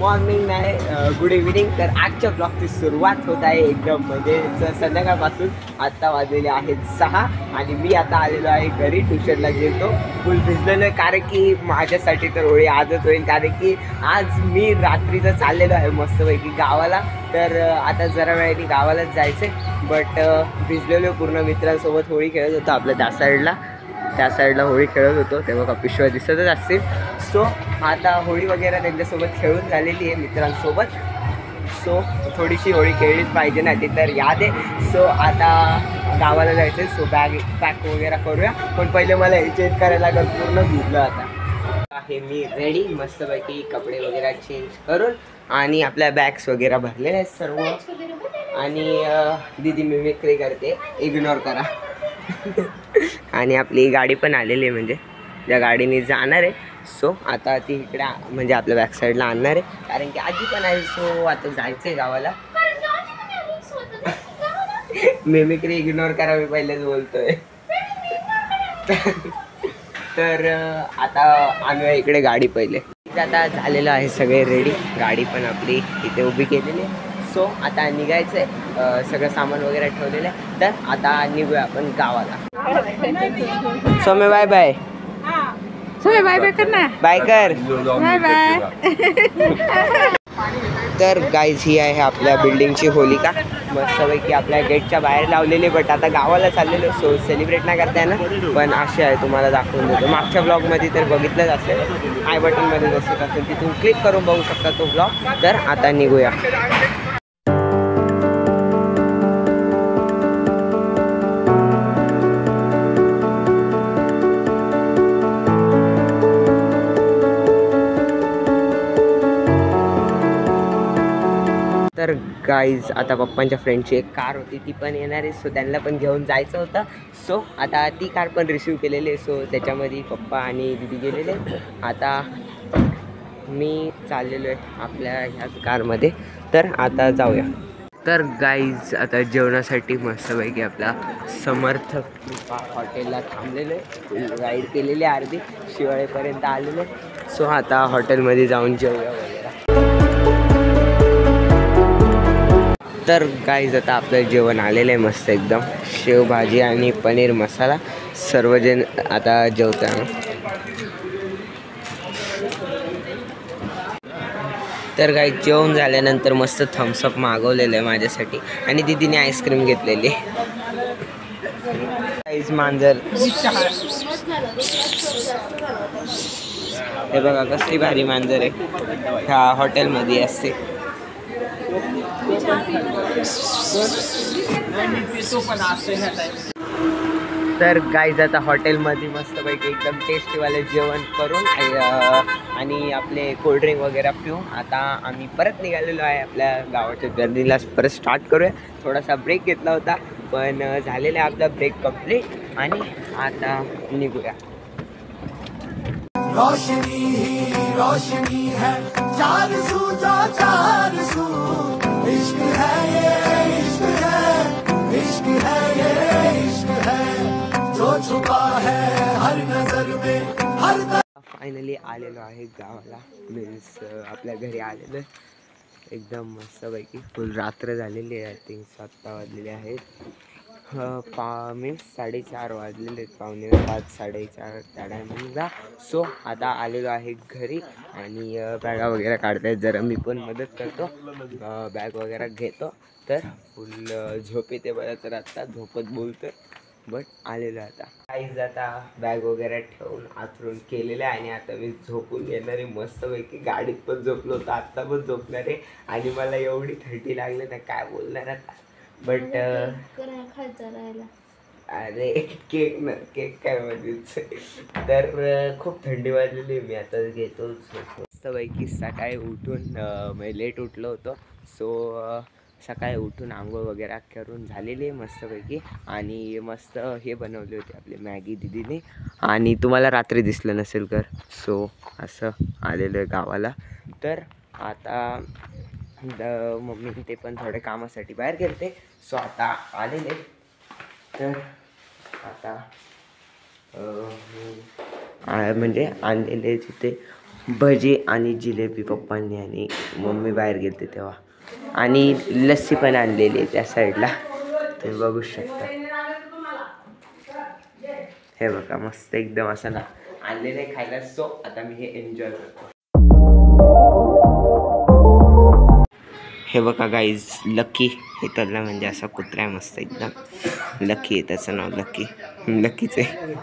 Morning नाही, good evening. तर आजच्या ब्लॉगची सुरुवात होत आहे एकदम म्हणजे संध्याकाळपासून. आत्ता वाजलेले आहेत 6 आणि मी आता आलेलो आहे घरी. ट्युशनला गेलो, फुल भिजलेलो आहे कारण की माझ्यासाठी तर होळी आजच होईल, कारण की आज मी रात्रीचं चाललेलो आहे मस्तपैकी गावाला. तर आता जरा वेळाने गावालाच जायचं आहे, बट भिजलेलो पूर्ण. मित्रांसोबत होळी खेळत होतो आपल्या त्या साईडला होळी खेळत होतो, तेव्हा का पिशव्या दिसतच असतील. सो आता होळी वगैरे त्यांच्यासोबत खेळून झालेली आहे मित्रांसोबत. सो थोडीशी होळी खेळलीच पाहिजे ना, ती तर याद आहे. सो आता गावाला जायचं आहे. सो बॅग पॅक वगैरे करूया, पण पहिले मला हे चेंज करायला लागेल, पूर्ण भिजलं आता आहे मी रेडी मस्तपैकी. कपडे वगैरे चेंज करून आणि आपल्या बॅग्स वगैरे भरलेल्या आहेत सर्व. आणि दीदी मिमिक्री करते, इग्नोर करा. आणि आपली गाडी पण आलेली आहे, म्हणजे त्या गाडीने जाणार आहे. सो आता ती इकडे म्हणजे आपल्या बॅक साईडला आणणार आहे, कारण की आजी पण आहे. सो आता जायचं आहे गावाला. मिमिक्री इग्नोर करा, मी पहिलेच बोलतोय. तर आता आणूया इकडे गाडी पहिले. आता झालेलं आहे सगळे रेडी, गाडी पण आपली इथे उभी केलेली आहे. सो आता निघायचं आहे, सगळं सामान वगैरे ठेवलेलं आहे. तर आता निघूया आपण गावाला. Saumya bye bye. Saumya bye bye कर ना. बाय कर. Bye bye. तर गाईज ही आहे आपल्या बिल्डिंगची होलिका, मस्तपैकी आपल्या गेटच्या बाहेर लावलेली. बट आता गावाला चाललेलो, सो सेलिब्रेट नाही करता येणार, पण असे आहे तुम्हाला दाखवून देतो. मागच्या ब्लॉगमध्ये तर बघितलंच असेल, आय बटनमध्ये जसं असेल तिथून क्लिक करून बघू शकता तो ब्लॉग. तर आता निघूया. तर गाईज आता पप्पांच्या फ्रेंडची एक कार होती, ती पण येणार आहे. सो त्यांना पण घेऊन जायचं होतं. सो आता ती कार पण रिसीव केलेली आहे. सो त्याच्यामध्ये पप्पा आणि दीदी गेलेले. आता मी चाललेलो आहे आपल्या ह्याच कारमध्ये. तर आता जाऊया. तर गाईज आता जेवणासाठी मस्तपैकी आपल्या समर्थ हॉटेलला थांबलेलो आहे. राईड केलेली अर्धी, शिवाळेपर्यंत आलेलो. सो आता हॉटेलमध्ये जाऊन जेवूया वगैरे. तर गाईज आता आपलं जेवण आलेलं आहे मस्त एकदम, शेवभाजी आणि पनीर मसाला. सर्वजण आता जेवतात. तर गाईज जेवण झाल्यानंतर मस्त थम्सअप मागवलेलं आहे माझ्यासाठी, आणि दीदीने आईस्क्रीम घेतलेली. गाईज मांजर हे बघा कसली भारी मांजर आहे, ह्या हॉटेलमध्ये असते. तर गाईज आता हॉटेलमध्ये मस्तपैकी एकदम टेस्टीवाले जेवण करून आणि आपले कोल्ड्रिंक वगैरे पिऊन आता आम्ही परत निघालेलो आहे आपल्या गावाच्या जर्नीला. परत स्टार्ट करूया. थोडासा ब्रेक घेतला होता, पण झालेला आहे आपला ब्रेक कंप्लीट, आणि आता निघूया. रोशनी ही रोशनी है, चार सू जो चार सू, इश्क है ये इश्क है, इश्क है ये इश्क है, जो छुपा है हर नजर में हर. फायनली आलेलो आहे गावाला, मीन्स आपल्या घरी आलेलो. एकदम मस्तपैकी फुल रात्र झालेली आहे. आय थिंक 7 वाजलेले आहेत. मीन्स 4:30 वाजलेले आहेत, 5:45 4:30 त्या टायमिंगला. सो आता आलेलो आहे घरी, आणि बॅगा वगैरे काढतायत. जरा मी पण मदत करतो, बॅग वगैरे घेतो. तर फुल झोप येते बरं, तर आत्ता झोपत बोलतो, बट आलेलो आता. काहीच आता बॅग वगैरे ठेवून आथरून केलेलं आहे, आणि आता मी झोपून येणार आहे मस्तपैकी. गाडीत पण झोपलो होतो, आत्ता पण झोपणार आहे. आणि मला एवढी थंडी लागली ना, काय बोलणार आता. बट अरे केक काय मध्येच. तर खूप थंडी वाजलेली, मी आता घेतो मस्तपैकी. सकाळी उठून लेट उठलो होतो. सो सकाळी उठून आंघोळ वगैरे करून झालेली आहे मस्तपैकी, आणि मस्त हे बनवले होते आपले मॅगी दीदीने, आणि तुम्हाला रात्री दिसलं नसेल तर. सो असं आलेलं आहे गावाला. तर आता मम्मी ते पण थोडे कामासाठी बाहेर गेलते. सो आता आलेले. तर आता म्हणजे आणलेले तिथे भजी आणि जिलेबी पप्पांनी आणि मम्मी बाहेर गेलते तेव्हा, आणि लस्सी पण आणलेली आहे त्या साईडला, तुम्ही बघू शकता. हे बघा मस्त एकदम असं ना आणलेलं आहे खायला. सो आता मी हे एन्जॉय करतो. हे बघा गाईज, लकी हे त्याला म्हणजे असा कुत्रा आहे मस्त एकदम. लकी आहे त्याचं नाव, लकी. लकीच आहे.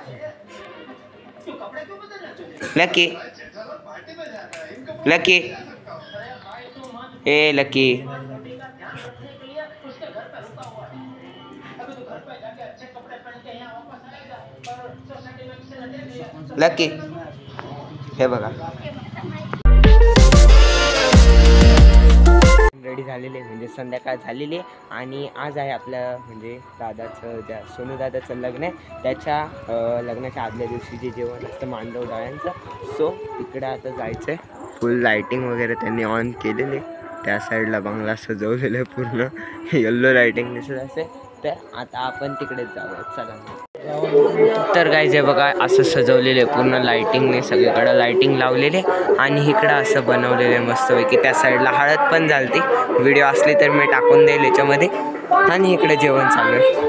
लकी लकी ए लकी. लकी हे बघा रेडी झालेले, म्हणजे संध्याकाळ झालेली आहे. आणि आज आहे आपलं म्हणजे दादाचं, ज्या सोनू दादाचं लग्न आहे, त्याच्या लग्नाच्या आदल्या दिवशी जे जेवण असतं मांडव डाळ्यांचं. सो तिकडे आता जायचं आहे. फुल लाईटिंग वगैरे त्यांनी ऑन केलेली. त्या साईडला बंगला सजवलेलं आहे पूर्ण, येल्लो लाईटिंग दिसत असे. तर आता आपण तिकडेच जाऊया, चला. तर गाईज हे बघा असं सजवलेलं आहे पूर्ण लाईटिंगने, सगळीकडं लाईटिंग लावलेले आणि इकडं असं बनवलेलं आहे मस्तपैकी. त्या साईडला हळद पण झालती, व्हिडिओ असली तर मी टाकून देईल याच्यामध्ये. आणि इकडे जेवण चालू आहे.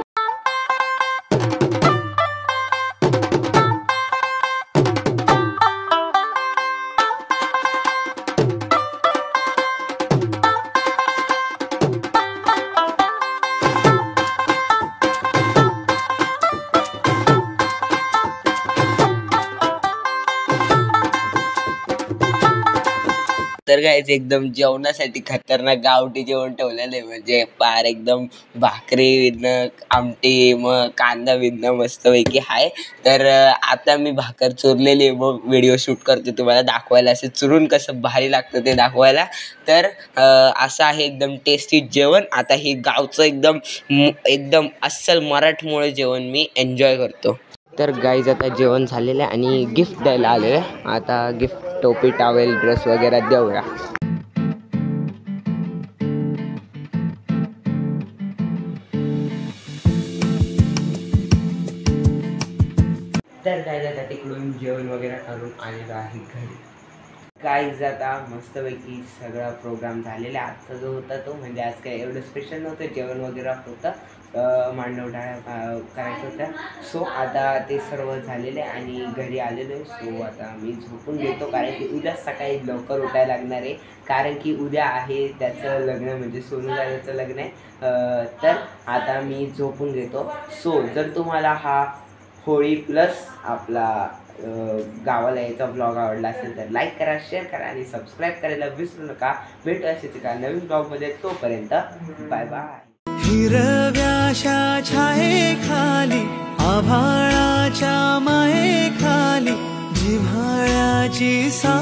तर गाईज एकदम जेवणासाठी खतरनाक गावठी जेवण ठेवलेलं आहे, म्हणजे पार एकदम भाकरी विधनं आमटी, मग कांदा विधनं मस्तपैकी आहे. तर आता मी भाकर चुरलेली मग व्हिडिओ शूट करतो तुम्हाला दाखवायला, असं चुरून कसं भारी लागतं ते दाखवायला. तर असं आहे एकदम टेस्टी जेवण. आता हे गावचं एकदम अस्सल मराठमोळं जेवण मी एन्जॉय करतो. तर गाईज आता जेवण झालेलं आहे आणि गिफ्ट द्यायला आलेलं आहे. आता गिफ्ट टोपी, टॉवेल, ड्रेस वगैरे देऊया. तर गाईज आता तिकडून जेवण वगैरे करून आलेलो आहे घरी. गाईज आता मस्तपैकी सगळा प्रोग्राम झालेला. आजचा जो होता तो म्हणजे आज काय एवढं स्पेशल नव्हतं, जेवण वगैरे होतं, मांडव डाळ्या करायचं होत्या. सो आता ते सर्व झालेले आणि घरी आलेलो आहे. सो आता मी झोपून घेतो, कारण की उद्या सकाळी लवकर उठायला लागणार आहे, कारण की उद्या आहे त्याचं लग्न, म्हणजे सोनू दादाचं लग्न आहे. तर आता मी झोपून घेतो. सो जर तुम्हाला हा होळी प्लस आपला गावाला याचा ब्लॉग आवडला असेल तर लाईक करा, शेअर करा आणि सबस्क्राईब करायला विसरू नका. भेटू असेच एका नवीन ब्लॉगमध्ये. तोपर्यंत बाय बाय. हिरव्याशा छायेखाली, आभाळाच्या मायेखाली, जिव्हाळ्याची सा